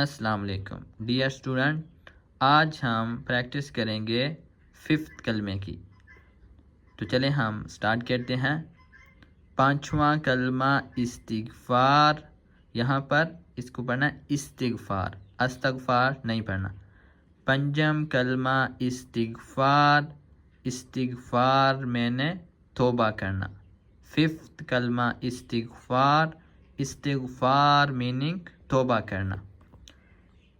السلام علیکم dear student, آج ہم پریکٹس کریں گے 5th کلمے کی۔ تو چلیں ہم سٹارٹ کرتے ہیں۔ 5واں کلمہ استغفار، یہاں پر اس کو پڑھنا استغفار، استغفار نہیں پڑھنا۔ 5م کلمہ استغفار، استغفار میں نے توبہ کرنا۔ 5th کلمہ استغفار، استغفار میننگ توبہ کرنا۔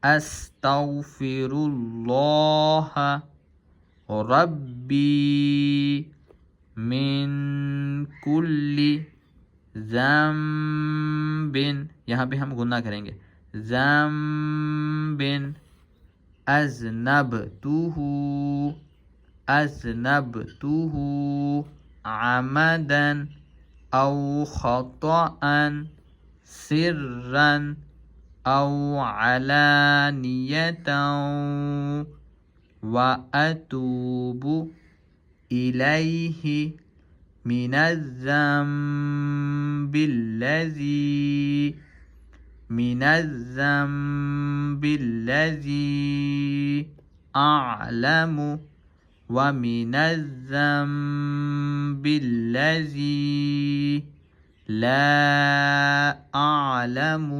استغفر اللہ ربی من کل ذنب، یہاں پہ ہم غنہ کریں گے، ذنب اذنبتہ، اذنبتہ عمدا او خطأ سرا او علانیة واتوب الیہ من الذنب الذی اعلم ومن الذنب الذی لا اعلم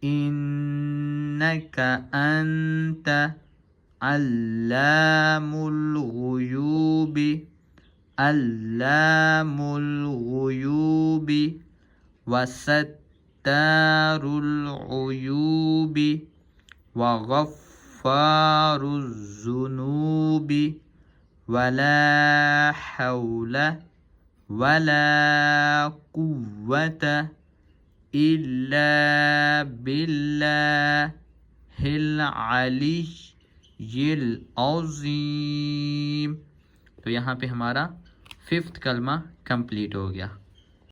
انک انت علام الغیوب، علام الغیوب وستار العیوب وغفار الذنوب ولا حول ولا قوة الا باللہ العلی العظیم۔ تو یہاں پہ ہمارا 5th کلمہ کمپلیٹ ہو گیا۔